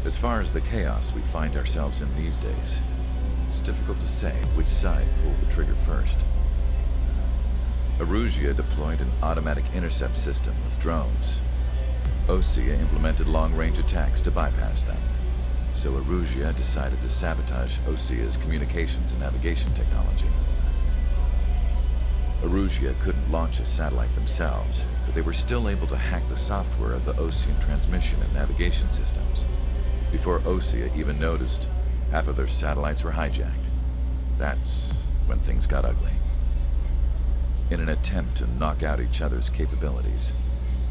As far as the chaos we find ourselves in these days, it's difficult to say which side pulled the trigger first. Erusia deployed an automatic intercept system with drones. Osea implemented long-range attacks to bypass them. So Erusia decided to sabotage Osea's communications and navigation technology. Erusia couldn't launch a satellite themselves, but they were still able to hack the software of the Osean transmission and navigation systems. Before Osea even noticed, half of their satellites were hijacked. That's when things got ugly. In an attempt to knock out each other's capabilities,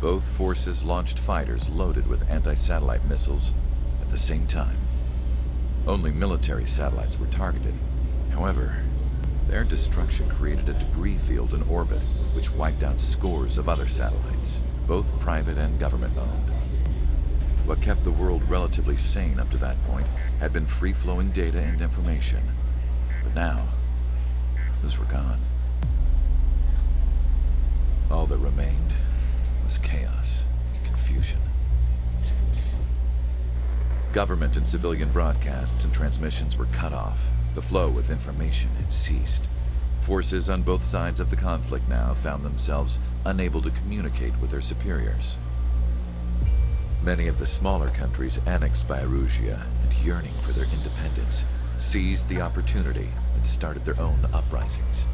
both forces launched fighters loaded with anti-satellite missiles at the same time. Only military satellites were targeted. However, their destruction created a debris field in orbit, which wiped out scores of other satellites, both private and government-owned. What kept the world relatively sane up to that point had been free-flowing data and information. But now, those were gone. All that remained was chaos and confusion. Government and civilian broadcasts and transmissions were cut off. The flow of information had ceased. Forces on both sides of the conflict now found themselves unable to communicate with their superiors. Many of the smaller countries annexed by Erusia and yearning for their independence seized the opportunity and started their own uprisings.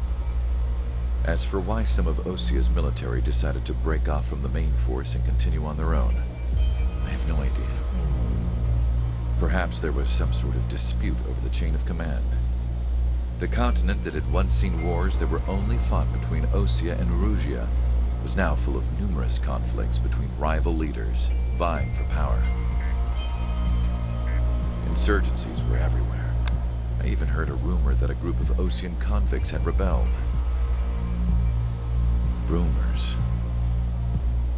As for why some of Osea's military decided to break off from the main force and continue on their own, I have no idea. Perhaps there was some sort of dispute over the chain of command. The continent that had once seen wars that were only fought between Osea and Erusia was now full of numerous conflicts between rival leaders vying for power. Insurgencies were everywhere. I even heard a rumor that a group of Osean convicts had rebelled. Rumors.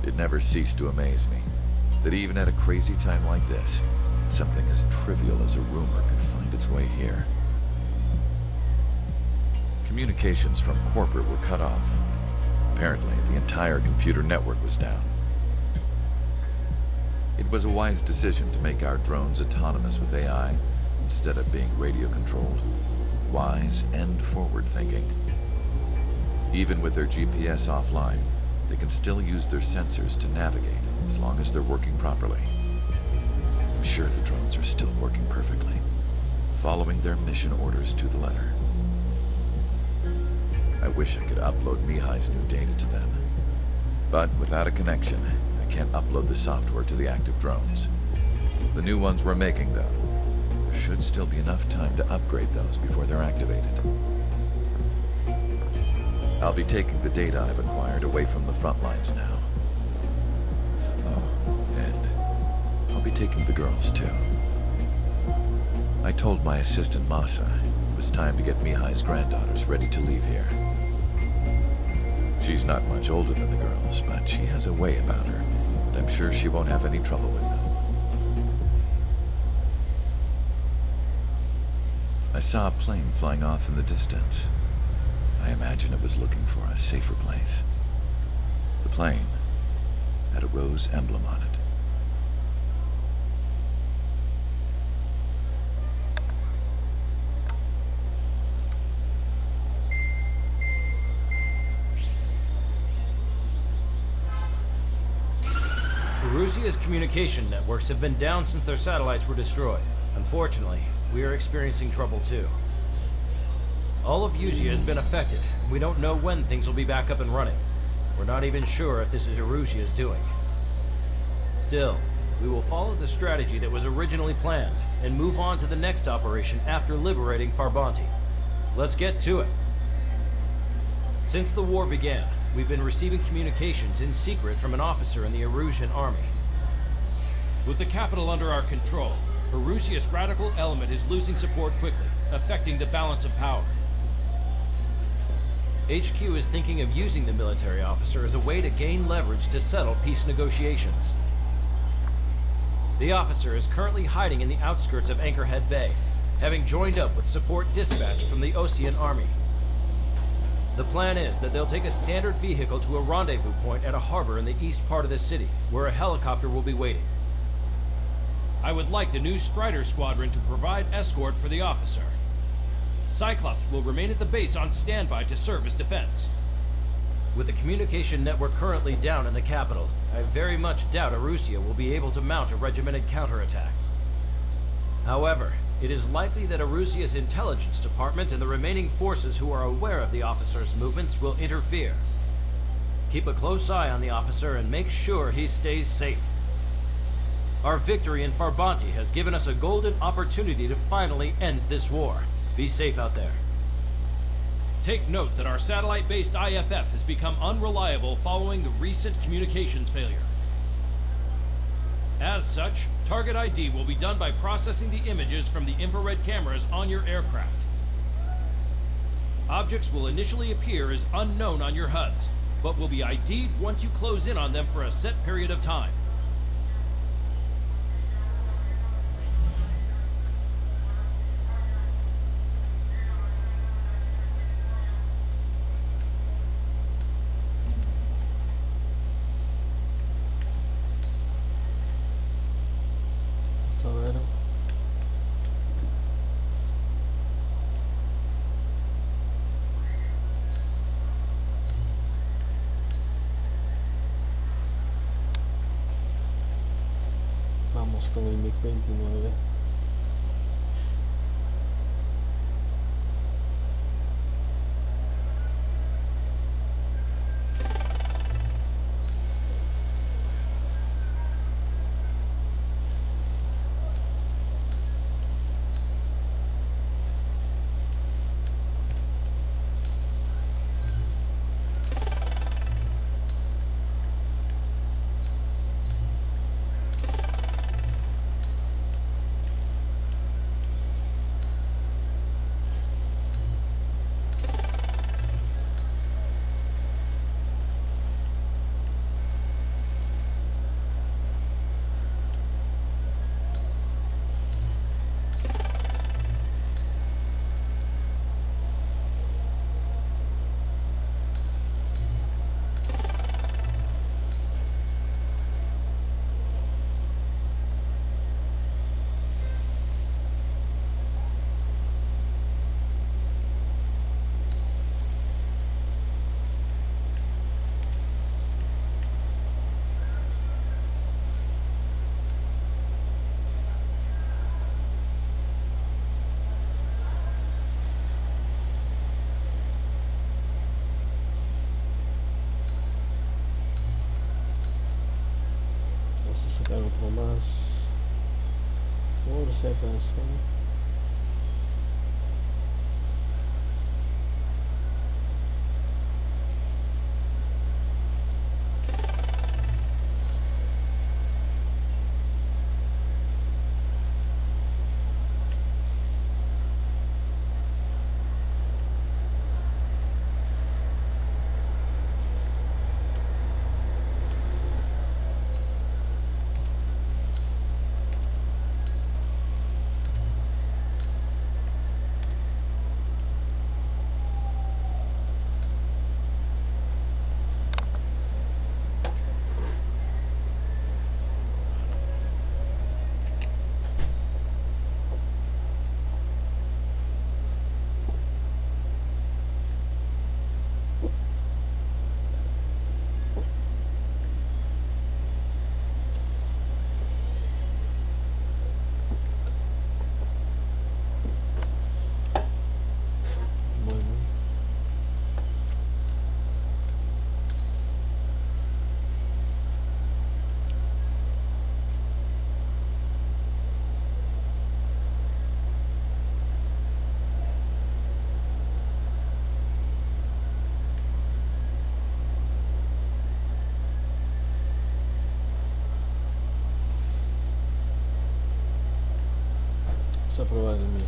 It never ceased to amaze me that even at a crazy time like this, something as trivial as a rumor could find its way here. Communications from corporate were cut off. Apparently, the entire computer network was down. It was a wise decision to make our drones autonomous with AI instead of being radio-controlled. Wise and forward-thinking. Even with their GPS offline, they can still use their sensors to navigate as long as they're working properly. I'm sure the drones are still working perfectly, following their mission orders to the letter. I wish I could upload Mihai's new data to them. But without a connection, I can't upload the software to the active drones. The new ones we're making, though, there should still be enough time to upgrade those before they're activated. I'll be taking the data I've acquired away from the front lines now. Oh, and I'll be taking the girls, too. I told my assistant, Masa, it was time to get Mihai's granddaughters ready to leave here. She's not much older than the girls, but she has a way about her, and I'm sure she won't have any trouble with them. I saw a plane flying off in the distance. I imagine it was looking for a safer place. The plane had a rose emblem on it. Erusia's communication networks have been down since their satellites were destroyed. Unfortunately, we are experiencing trouble too. All of Usia has been affected. We don't know when things will be back up and running. We're not even sure if this is Erusia's doing. Still, we will follow the strategy that was originally planned and move on to the next operation after liberating Farbanti. Let's get to it. Since the war began, we've been receiving communications in secret from an officer in the Erusian army. With the capital under our control, Erusia's radical element is losing support quickly, affecting the balance of power. HQ is thinking of using the military officer as a way to gain leverage to settle peace negotiations. The officer is currently hiding in the outskirts of Anchorhead Bay, having joined up with support dispatched from the Osean army. The plan is that they'll take a standard vehicle to a rendezvous point at a harbor in the east part of the city, where a helicopter will be waiting. I would like the new Strider Squadron to provide escort for the officer. Cyclops will remain at the base on standby to serve as defense. With the communication network currently down in the capital, I very much doubt Arusea will be able to mount a regimented counterattack. However, it is likely that Arusea's intelligence department and the remaining forces who are aware of the officer's movements will interfere. Keep a close eye on the officer and make sure he stays safe. Our victory in Farbanti has given us a golden opportunity to finally end this war. Be safe out there. Take note that our satellite-based IFF has become unreliable following the recent communications failure. As such, target ID will be done by processing the images from the infrared cameras on your aircraft. Objects will initially appear as unknown on your HUDs, but will be ID'd once you close in on them for a set period of time. Vamos con el MiG-29. Sacar otro más por si acaso. Vamos a probar el MiG.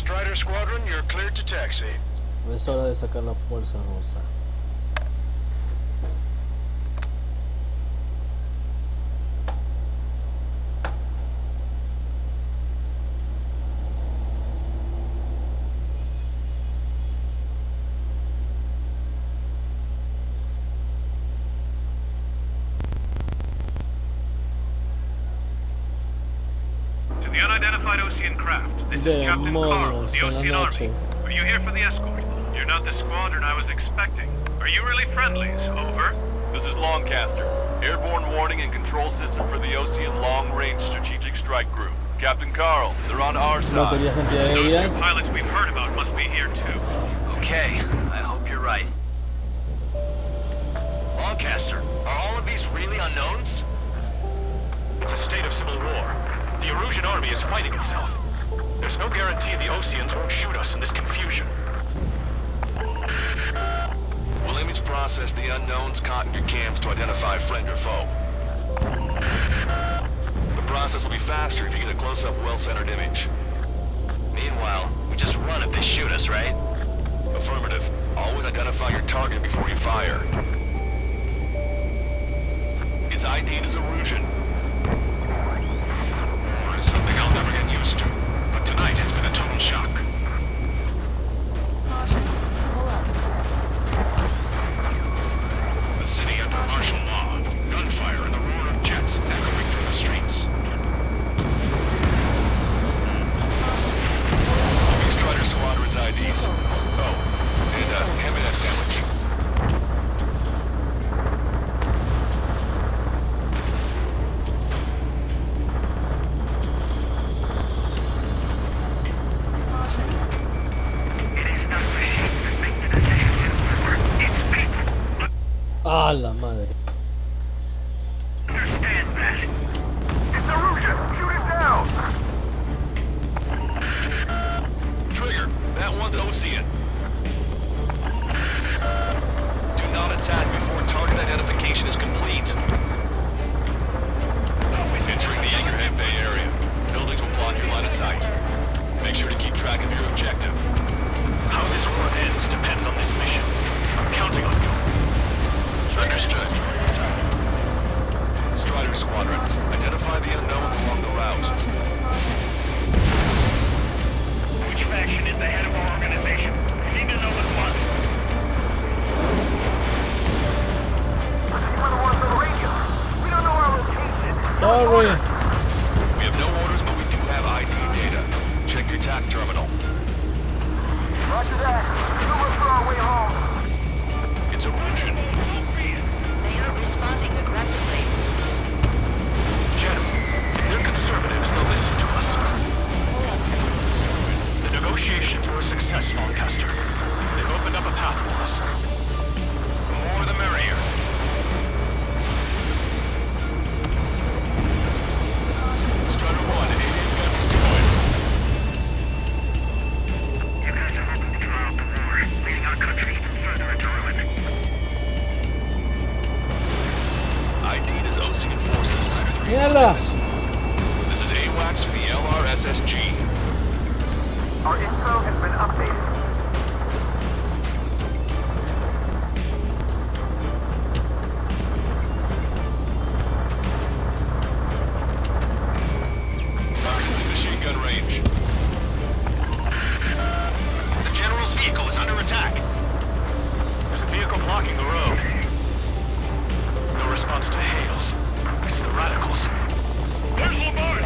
Strider Squadron, you're cleared to taxi. Es hora de sacar la fuerza rosa. To the unidentified Ocean craft, this is Captain Carl of the Ocean Army. Are you here for the escort? You're not the squadron I was expecting. Are you really friendlies? Over. This is Longcaster. Airborne warning and control system for the Ocean Long Range Strategic Strike Group. Captain Carl, they're on our side. Baterías Those antiaéreas. new pilots we've heard about must be here too. Okay, I hope you're right. Longcaster, are all of these really unknowns? It's a state of civil war. The Erusian army is fighting itself. There's no guarantee the Oceans won't shoot us in this confusion. We'll image process the unknowns caught in your cams to identify friend or foe. The process will be faster if you get a close-up, well-centered image. Meanwhile, we just run if they shoot us, right? Affirmative. Always identify your target before you fire. It's ID'd as Erusian. It's something I'll never get used to. But tonight has been a total shock. The city under martial law. Gunfire and the roar of jets echoing through the streets. These Strider Squadron's IDs. Oh, and hand me that sandwich. ¡Ah, la madre! Understand that. It's Erusian! Shoot it down! Trigger, that one's Ocean. Do not attack before target identification is complete. Entering the Anchorhead Bay area. Buildings will block your line of sight. Make sure to keep track of your objective. How this war ends depends on this mission. I'm counting on you. Understood. Strider Squadron, identify the unknowns along the route. Which faction is the head of our organization? I need to know which one. We're the ones on the radio. We don't know our location. Sorry. We have no orders, but we do have ID data. Check your TAC terminal. Roger that. We'll look for our way home. It's Erusian. They are responding aggressively. Jen, if they're conservatives, they'll listen to us. The negotiations were a success, Longcaster. They've opened up a path for us. The more the merrier. Strider 1, alien gun destroyed. You guys are hoping to draw out the war, leading our country even further into ruin. ID'd as Ocean forces. ¡Mierda! This is AWACS for the LRSSG. Our info has been updated. Targets in machine gun range. The General's vehicle is under attack. There's a vehicle blocking the road. No response to hails. It's the radicals. There's Lamar!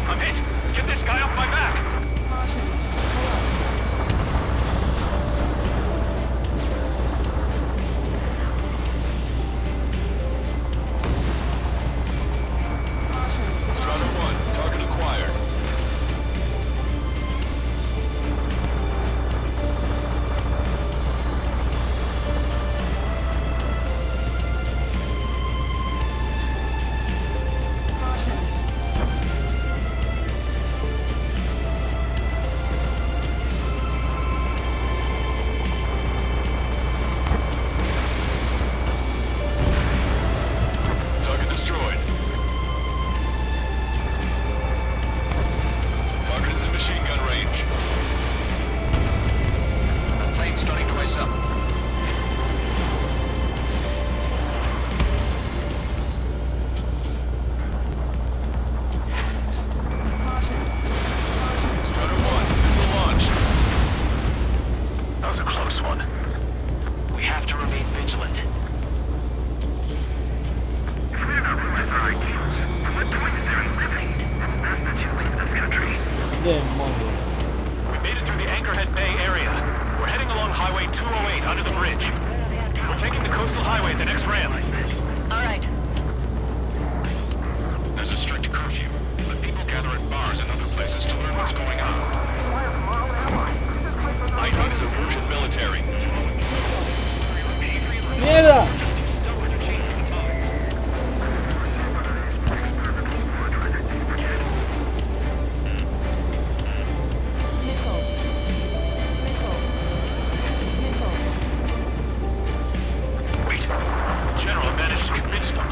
I'm hit! Get this guy off my back! Demonios. We made it through the Anchorhead Bay area. We're heading along Highway 208 under the bridge. We're taking the coastal highway at the next ramp. All right. There's a strict curfew, but people gather at bars and other places to learn what's going on. ID is a Russian military. ¡Mierda! Wait. General managed to convince them.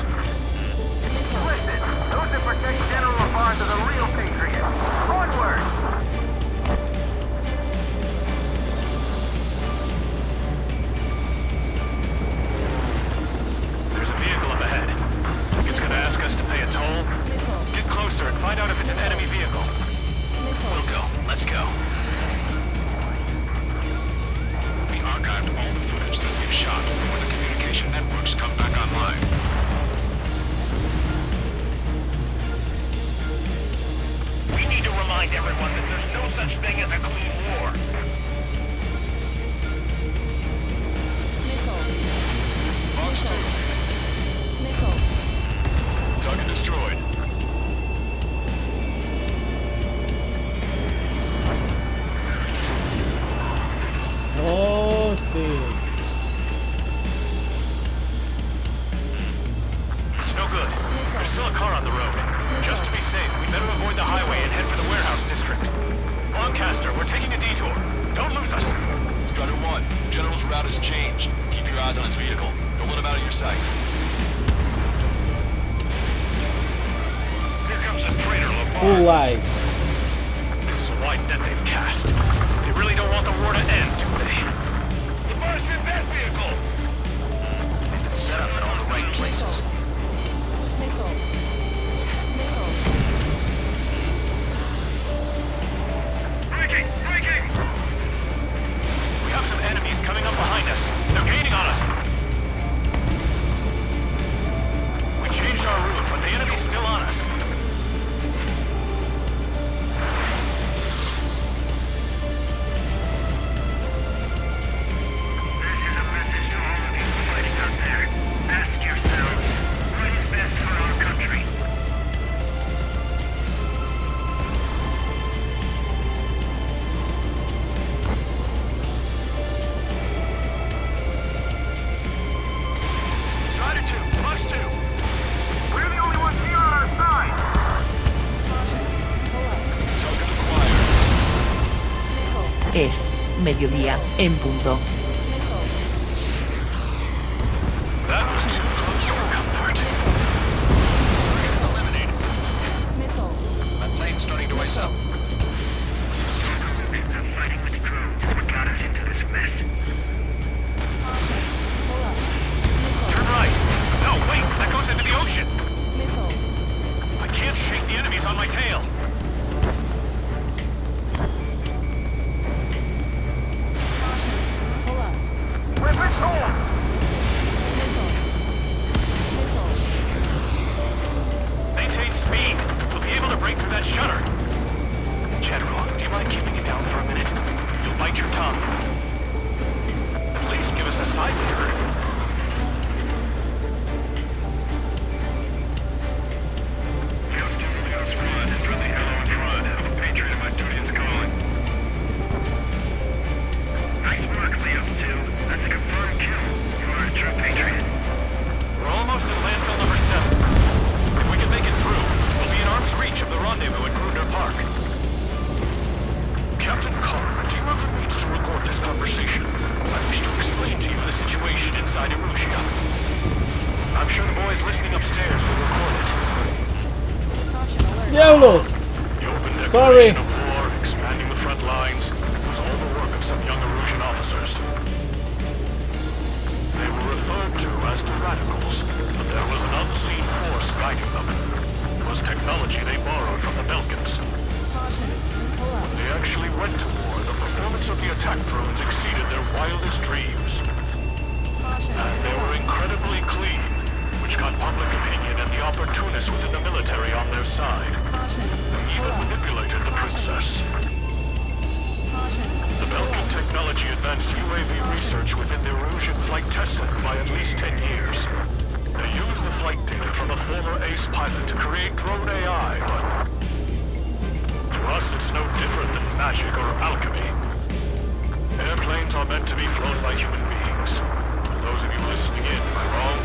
Listen, those that protect General LaVar's are the real patriots. Onward! There's a vehicle up ahead. It's gonna ask us to pay a toll. Get closer and find out if it's an enemy vehicle. We'll go. Let's go. We archived all the footage that we've shot before the communication networks come back online. We need to remind everyone that there's no such thing as a clean war. Fox 2. Target destroyed. Oh, sí. It's no good. There's still a car on the road. Just to be safe, we better avoid the highway and head for the warehouse district. Lancaster, we're taking a detour. Don't lose us. Strider 1, General's route has changed. Keep your eyes on his vehicle. Don't let him out of your sight. Here comes the traitor, Blue LaVar. eyes. This is a wide net they've cast. They really don't want the war to end, do they? LaVar's in that vehicle! They've been set up in all the right places. Breaking! Breaking! We have some enemies coming up behind us. They're gaining on us. We changed our route, but the enemy's still on us. This is a message to all of you fighting out there. Ask yourselves, what is best for our country? Strider 2, Fox 2. We're the only ones here on our side. Target acquired. Es mediodía en punto. That was too close for comfort. Eliminated. That plane's starting to ice up. It's the fighting with drones what got us into this mess. Turn right. No, wait, that goes into the ocean. I can't shake the enemies on my tail. Weapons home! Maintain speed. We'll be able to break through that shutter. General, do you mind keeping it down for a minute? You'll bite your tongue. At least give us a side mirror. Nice work, Leo 2. That's a confirmed kill. You are a true patriot. We're almost at landfill number 7. If we can make it through, we'll be in arm's reach of the rendezvous at Gruner Park. Captain Carr, do you have the means to record this conversation? I wish to explain to you the situation inside Erusia. I'm sure the boys listening upstairs will record it. ¡Diablos! The open Sorry. declaration of war, expanding the front lines, was all the work of some young Erusian officers. They were referred to as the Radicals, but there was an unseen force guiding them. It was technology they borrowed from the Belkans. When they actually went to war, the performance of the attack drones exceeded their wildest dreams. And they were incredibly clean, which got public opinion and the opportunists within the military on their side. They even manipulated the princess. magic or alchemy. Airplanes are meant to be flown by human beings. For those of you listening in, am I wrong?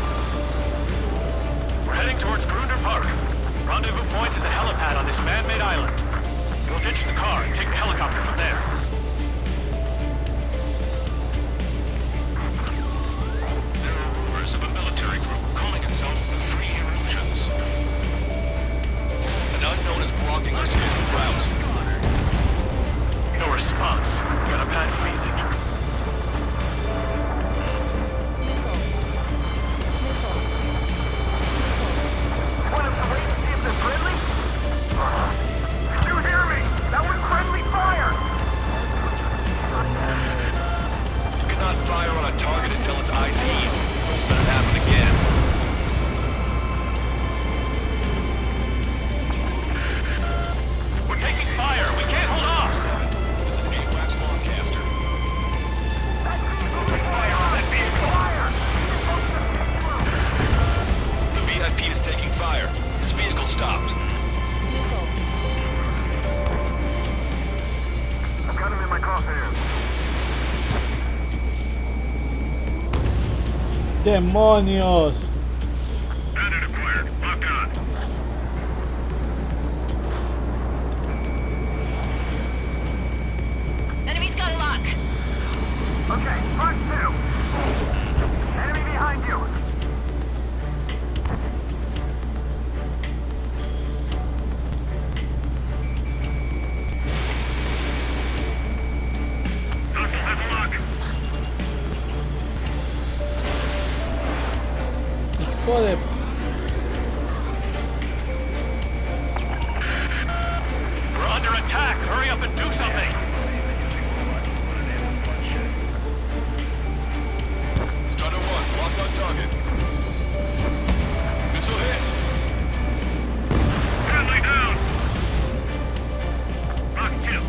We're heading towards Grunder Park. Rendezvous point is the helipad on this man-made island. We'll ditch the car and take the helicopter from there. There are rumors of a military group calling itself the Free Illusions. An unknown is blocking our scheduled route. No response. Got a bad feeling. Want us to wait and see if they're friendly? Did you hear me? That was friendly fire! You cannot fire on a target until it's ID'd. Don't let it happen again. We're taking fire. We can't hold off. This is AWACS Longcaster. Fire on that vehicle. The VIP is taking fire. His vehicle stopped. I've got him in my crosshairs. ¡Demonios! Bandit acquired. Locked on. Enemy's got a lock. Okay, mark 2. Enemy behind you. Hijo de... We're under attack. Hurry up and do something. Strider 1, locked on target. Missile hit. Friendly down. Lock 2.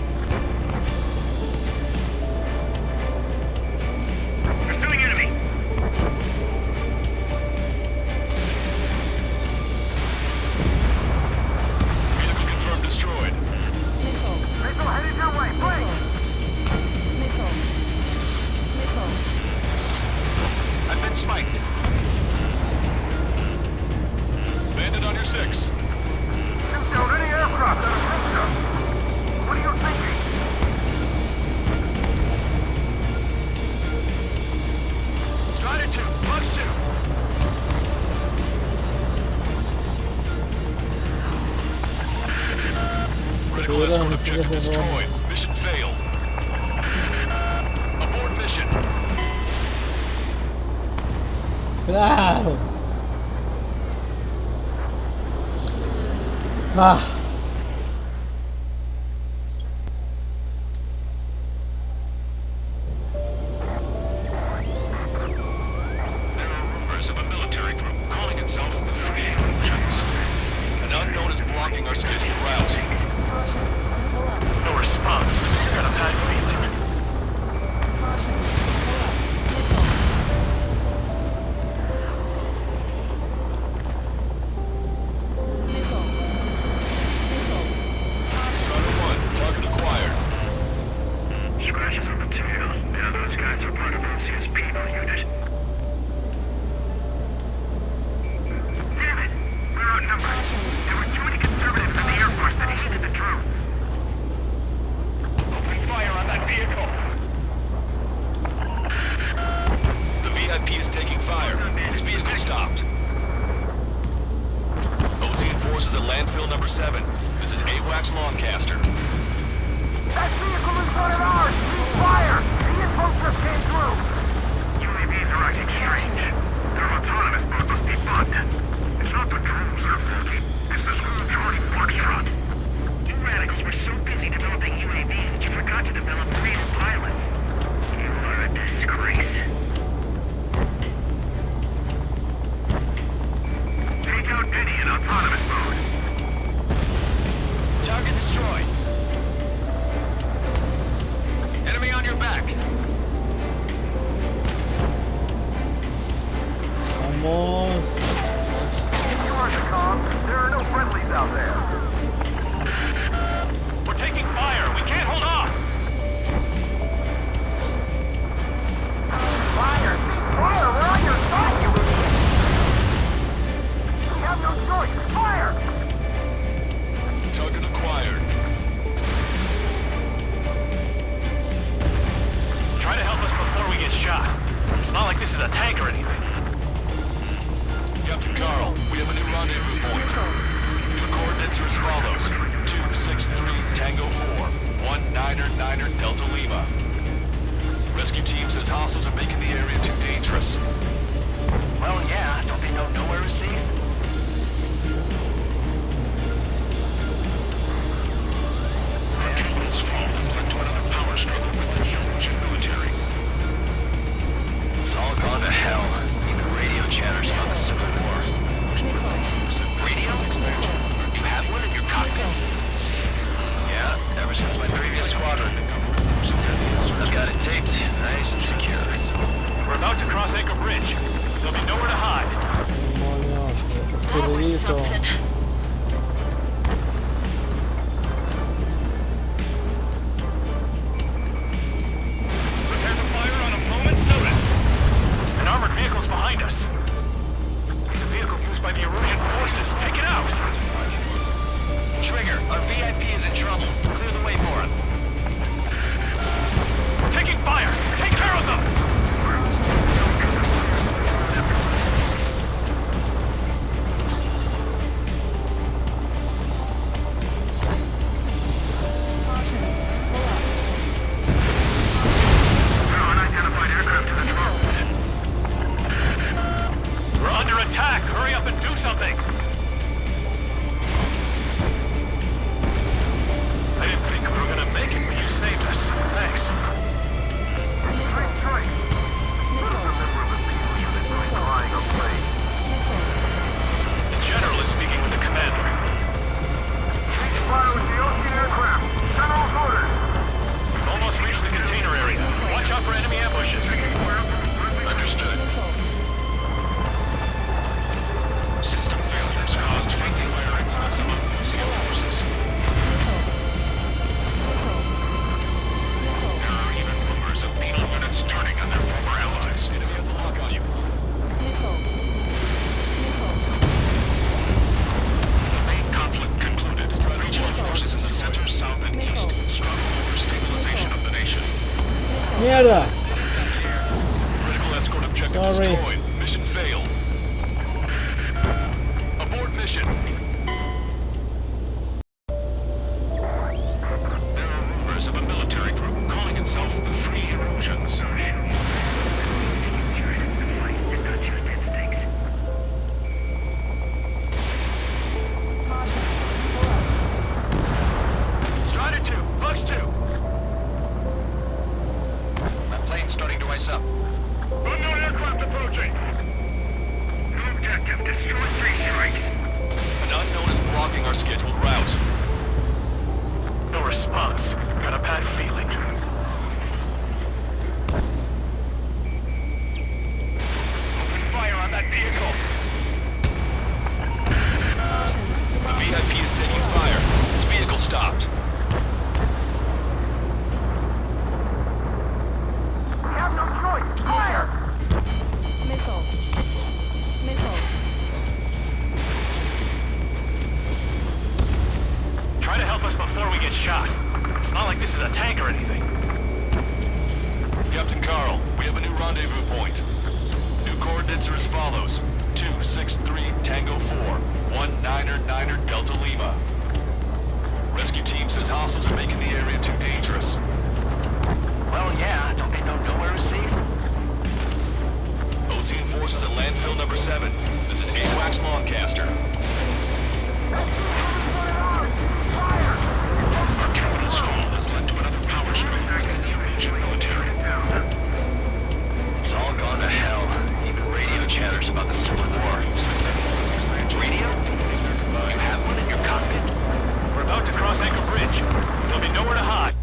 Pursuing enemy. Vehicle confirmed destroyed. Missile headed your way. Blake! I've been spiked. Bandit on your 6. Shoot down any aircraft that approach us. What are you thinking? Strider 2. Box 2. Critical escort objective destroyed. Mission failed. Abort mission. ¡Claro! ¡Ah! There are rumors of a military group calling itself the Free Illusions. An unknown is blocking our scheduled route. No response. Got a bad feeling. 1999er Delta Lima. Rescue team says hostiles are making the area too dangerous. Well, yeah, don't they know nowhere is safe? Our capital's fall has led to another power struggle with the Neo-Russian military. It's all gone to hell. Even radio chatters about the Civil War. Radio? You have one in your cockpit? Yeah, ever since my previous squadron. I've got it taped, nice and secure. We're about to cross Anchor Bridge. There'll be nowhere to hide. Demonios, ese ruidito. Prepare to fire on a moment's notice. An armored vehicle's behind us. It's a vehicle used by the Erusian forces. Take it out! Trigger, our VIP is in trouble. Clear the way for him. We're taking fire! Take care of them! Unidentified aircraft to the drone. We're under attack! Hurry up and do something! I didn't think we were gonna make it, but you saved us. Thanks. Strike! What is a member of the People's Unit doing flying a plane? The general is speaking with the commander. Cease fire with the Ocean aircraft. General's orders. We've almost reached the container area. Watch out for enemy ambushes. Understood. System failures caused friendly fire incidents among Lucian forces. There are even rumors of penal units turning on their former allies. Enemy has a lock on you. The main conflict concluded. Regional forces in the center, south, and east struggle over stabilization of the nation. Mierda. Critical escort objective Sorry. destroyed. Mission failed. Abort mission. There are rumors of a military group calling itself the Free Erusians. Strider 2, Bugs 2. My plane's starting to ice up. Unknown aircraft approaching. Objective, destroy 3 strikes. An unknown is blocking our scheduled route. No response. Got a bad feeling. Open fire on that vehicle. The VIP is taking fire. His vehicle stopped. We have no choice. Fire! Try to help us before we get shot. It's not like this is a tank or anything. Captain Carl, we have a new rendezvous point. New coordinates are as follows. 263 Tango 4, 1999er Delta Lima. Rescue team says hostiles are making the area too dangerous. Well, yeah, don't they know nowhere is safe? Ocean forces at landfill number 7. This is AWACS Longcaster. Our capital's fall has led to another power struggle with the Erusian military. It's all gone to hell. Even radio chatters about the Civil War. Radio? You have one in your cockpit? We're about to cross Anchor Bridge. There'll be nowhere to hide.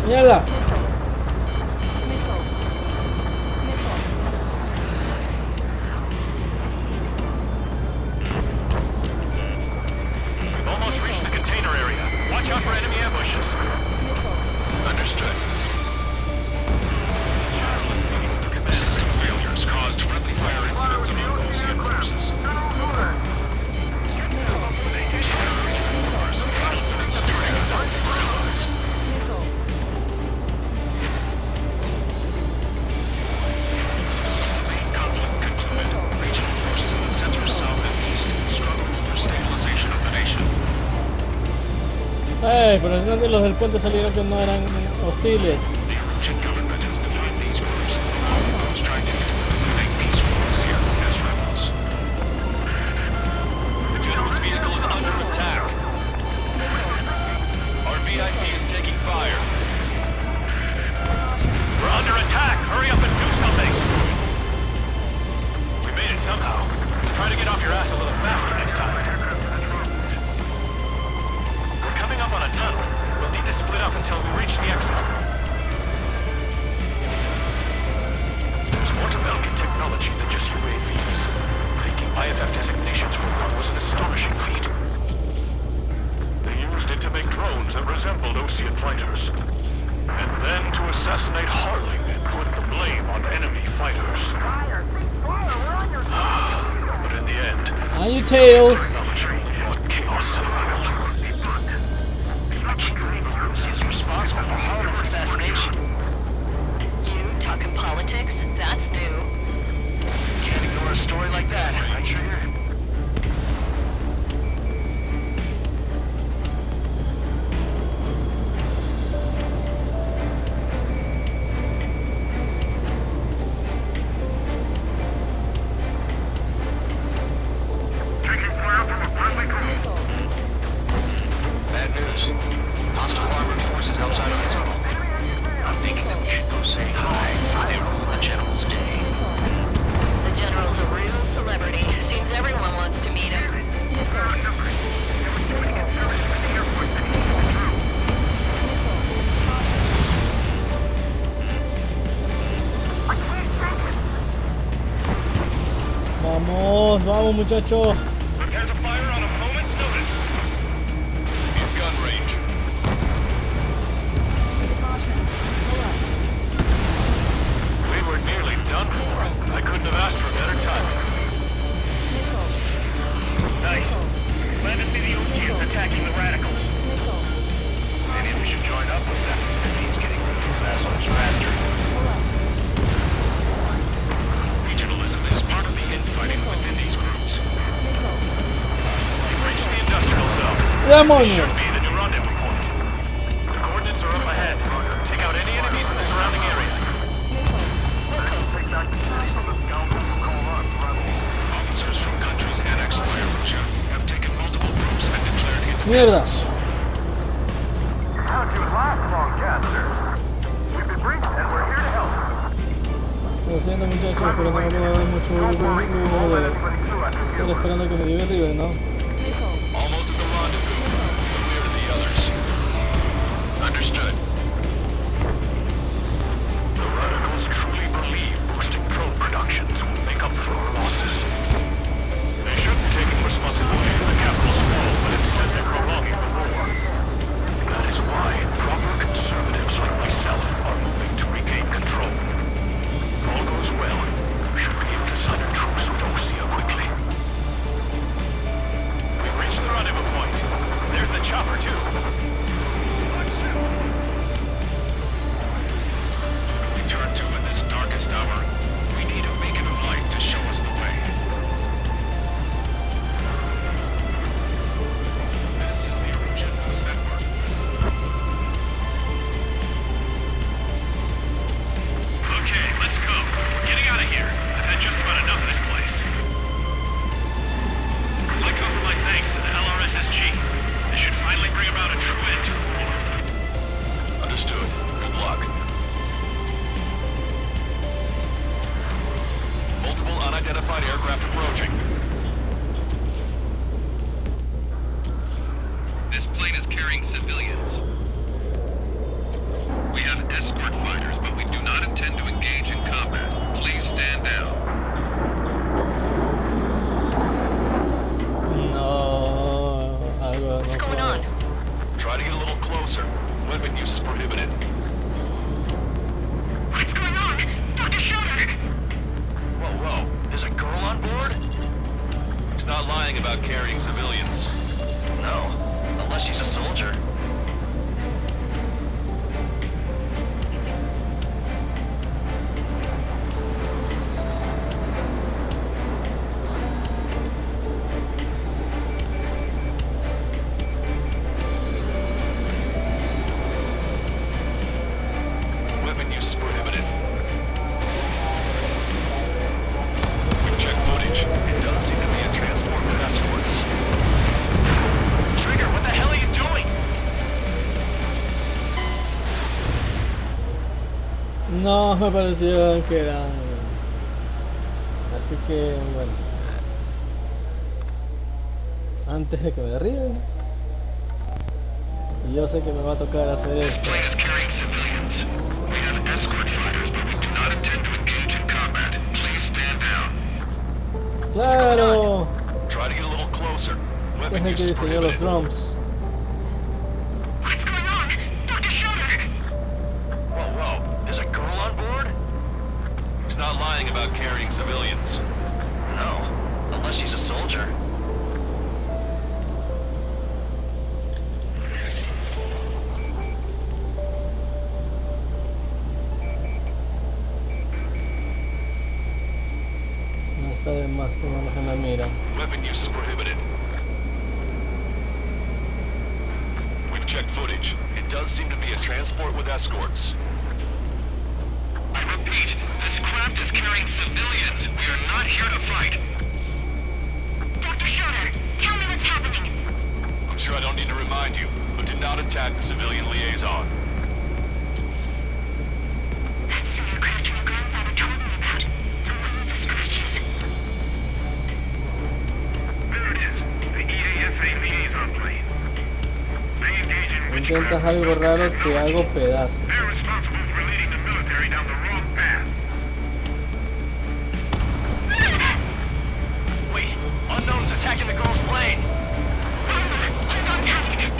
Mierda. We've almost reached the container area. Watch out for enemy ambushes. Understood. System failures caused friendly fire incidents among Ocean forces. Some final minutes during the fight for allies. Main conflict concluded. Regional forces in the center, south, and east struggle for stabilization of the nation. Pero no de los del puente salieron que no eran hostiles. The Erusian government has defined these groups, those trying to make peaceful Russia as rebels. The general's vehicle is under attack. Our VIP is taking fire. We're under attack! Hurry up and do something! We made it somehow. Try to get off your ass a little faster next time. We're coming up on a tunnel. We'll need to split up until we reach the exit. There's more to Belkin technology than just UAVs. Taking IFF designations for one was an astonishing feat. They used it to make drones that resembled Ocean fighters. And then to assassinate Harling and put the blame on enemy fighters. But in the end, On your tails. technology brought chaos to the world. I can't believe Russia's responsible for Harlan's assassination. You talking politics? That's new. Can't ignore a story like that, right, Trigger? Taking fire from a friendly drone. Bad news. Hostile armored forces outside of the tunnel. I'm thinking that we should go say hi before they ruin the general's day. The general's a real celebrity. Seems everyone wants to meet him. Vamos, vamos muchachos. Prepare to fire on a moment's notice. In gun range. We were nearly done for. I couldn't have asked for better timing. Nice. Glad to see the OGs attacking the radicals. Maybe we should join up with them. It means getting rid of those assholes faster. Regionalism is part of the infighting within these groups. We've reached the industrial zone. Demonio. Should be the new rendezvous point. The coordinates are up ahead. Take out any enemies in the surrounding area. Officers from countries annexed by Erusia have taken multiple groups and declared Mierda. independence. How'd you last long, Chester? We've been briefed and we're here to help. Lo siento muchachos, pero no me puedo dar mucho lujo de estar esperando que me lleve River, ¿no? Almost at the rendezvous. Clear to the others. Understood. The radicals truly believe boosting drone productions will make up for our losses. They shouldn't be taking responsibility for the capital's fall, but instead they're prolonging the war. That is why proper conservatives like myself are moving to regain control. If all goes well, we should be able to sign a truce with Osia quickly. We've reached the rendezvous point. There's the chopper, too. We turn to in this darkest hour. We need a beacon of light to show us the way. This is the Erusian News Network. Okay, let's go. Getting out of here. I've had just about enough of this place. I'd like to offer my thanks to the LRSSG. This should finally bring about a true end to the war. Understood. Good luck. Multiple unidentified aircraft approaching. This plane is carrying civilians. We have escort fighters, but we do not intend to engage in combat. Please stand down. No, algo What's no going puedo. on? Try to get a little closer. Weapon use is prohibited. What's going on? Dr. Schroeder! Whoa, whoa. There's a girl on board? He's not lying about carrying civilians. No. Unless she's a soldier. Weapon use is prohibited. We've checked footage. It does seem to be a transport with escorts. Trigger, what the hell are you doing? No, me pareció que eran. Así que bueno. Antes de que me derriben. Y yo sé que me va a tocar hacer esto. Plane is carrying civilians. We have escort fighters, but we do not intend to engage in combat. Please stand down. ¡Claro! Try to get a little closer. Este es Weapon el use que is diseñó los prohibited. drums. What's going on? Dr. Schroeder! Whoa, whoa. There's a girl on board? He's not lying about carrying civilians. No. Unless she's a soldier. No está de más tenerlos en la mira. Weapon use is prohibited. We've checked footage. It does seem to be a transport with escorts. I repeat, this craft is carrying civilians. We are not here to fight. Dr. Schroeder, tell me what's happening. I'm sure I don't need to remind you, but do not attack the civilian liaison. That's the aircraft my grandfather told me about. The one with the scratches. There it is. The EASA liaison plane. They engage in witchcraft. Intentas algo raro, te hago pedazos. They're responsible for leading the military down the wrong path. Wait. Unknown's attacking the girl's plane. Hold on tight.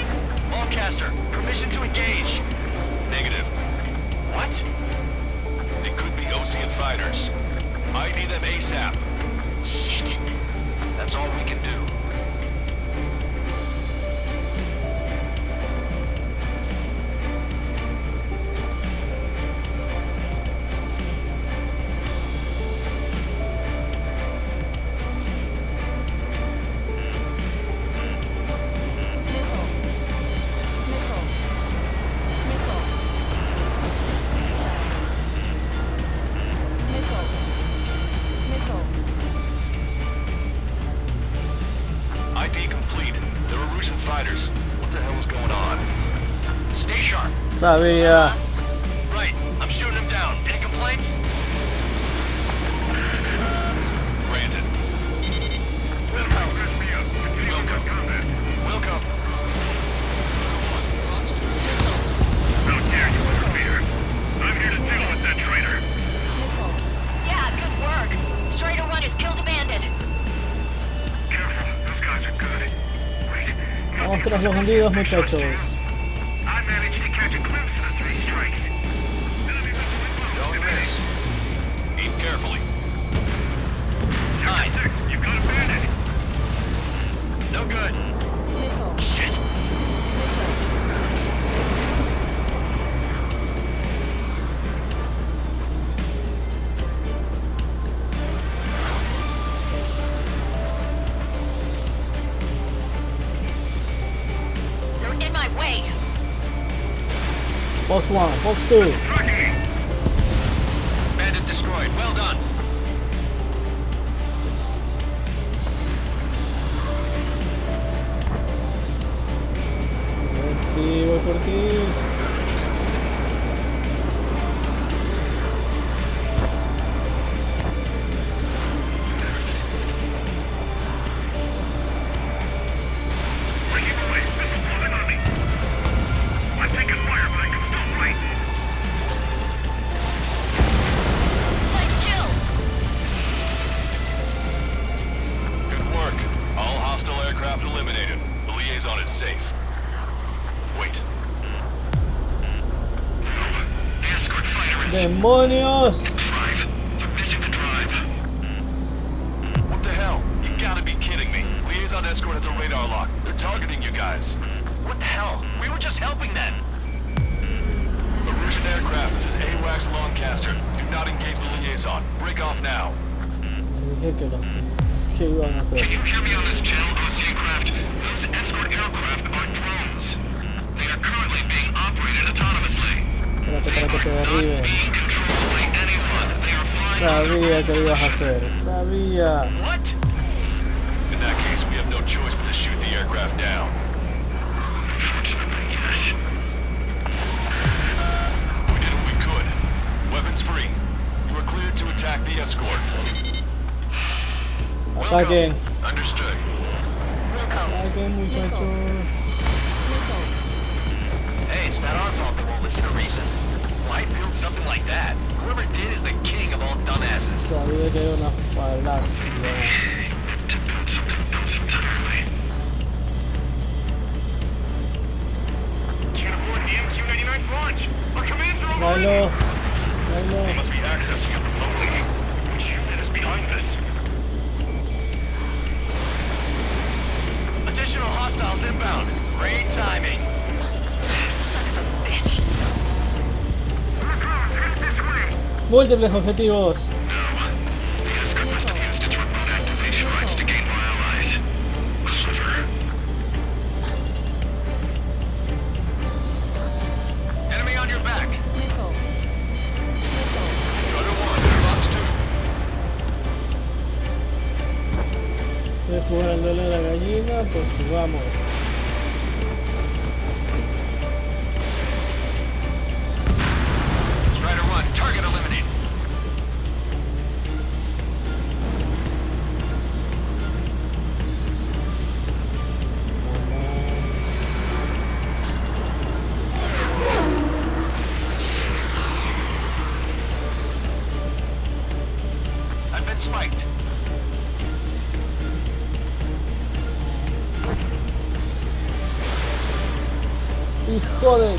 Ballcaster, permission to engage. Negative. What? They could be Ocean fighters. ID them ASAP. Shit. That's all we can do. ID complete. They're Erusian fighters. What the hell is going on? Stay sharp. Sabía. Right. I'm shooting him down. Any complaints? Granted. Welcome. How dare you interfere? I'm here to deal with that traitor. Yeah, good work. Straight run has killed a bandit. Careful, those guys are good. Wait, Vamos tras los bandidos, muchachos. I managed to catch a glimpse of the three strikes. Don't miss. Aim carefully. Nine. You've got a bandit. No good. Shit. They're in my way. Box 1, Box 2. Bandit destroyed. Well done. Sí, voy por ti. Keep away. This is falling on me. I'm taking fire, but I can still fight. aircraft eliminated. The liaison is safe. Wait. The escort fighter is... ¡Demonios! Drive. They're missing the drive. What the hell? You gotta be kidding me. Liaison escort has a radar lock. They're targeting you guys. What the hell? We were just helping them. Erusian aircraft, this is AWACS Lancaster. Do not engage the liaison. Break off now. Dije que lo sé. ¿Qué iban a hacer? Can you hear me on this channel, Ocean Craft? Those escort aircraft are drones. They are currently being operated autonomously. Espérate para que te derriben. Being controlled by anyone. They are flying... Sabía que lo ibas a hacer. Sabía. What? In that case, we have no choice but to shoot the aircraft down. Unfortunately, yes. We did what we could. Weapons free. You are cleared to attack the escort. Ataquen. Understood. Ataquen, muchachos. Hey, it's not our fault they won't listen to reason. Why build something like that? Whoever did is the king of all dumbasses. Sabía que era una falacia. To build something else entirely. Can't avoid the MQ-99's launch. Our commands are over. Tráelo. They Tráelo. must be accessing it remotely. Which unit is behind this? Additional hostiles inbound. Great timing. Son of a bitch. Múltiples objetivos. The escort must have used its remote activation rights to gain more allies. Clever. Enemy on your back. Strider 1, Fox 2. Es jugándole a la gallina, pues jugamos. Strider 1, target eliminated. I've been spiked. Hijo de...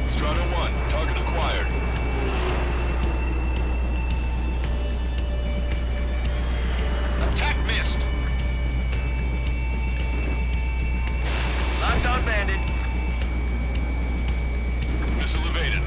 Strider 1, target acquired. Attack missed. Knocked on bandit. Missile evaded.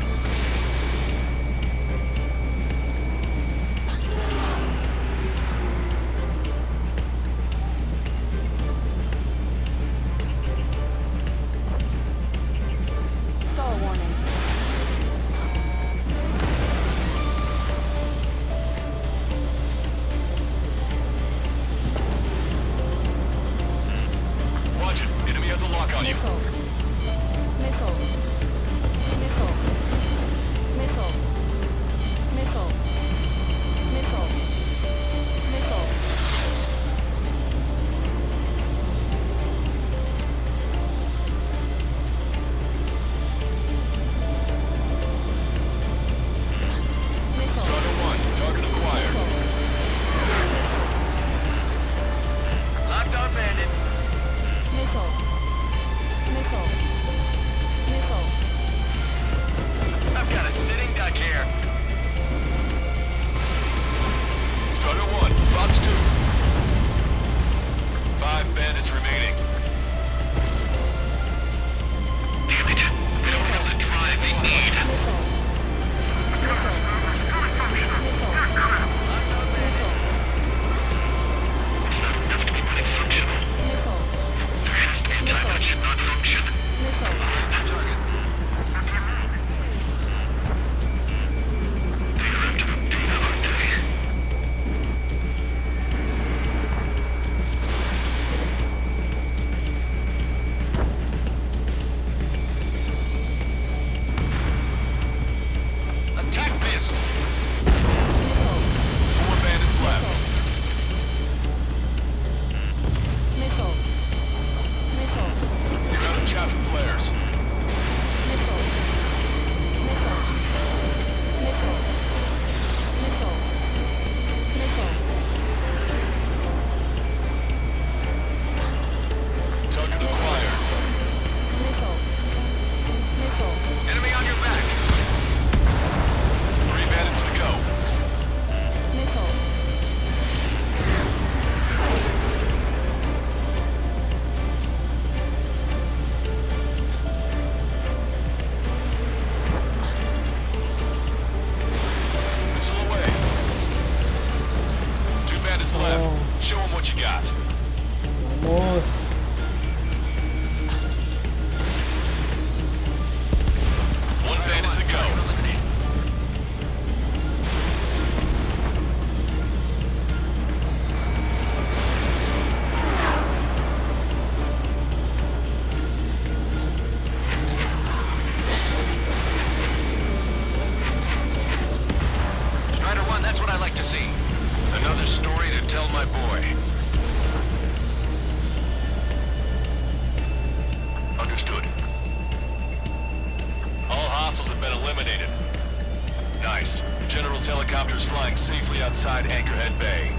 what you got. Vamos. One bandit to go. Strider 1, that's what I like to see. Another story to tell my boy. Understood. All hostiles have been eliminated. Nice. General's helicopter is flying safely outside Anchorhead Bay.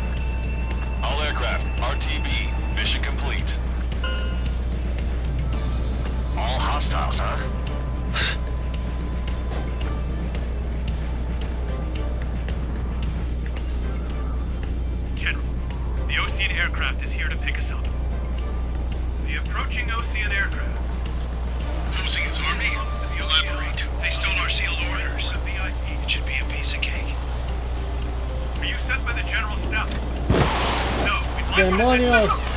All aircraft, RTB, mission complete. All hostiles, huh? General, the Ocean aircraft is here to pick us up. The approaching Ocean aircraft. Losing his army? Elaborate. They stole our sealed orders. It should be a piece of cake. Are you sent by the General's staff? No, we'd like you to ¡Demonios!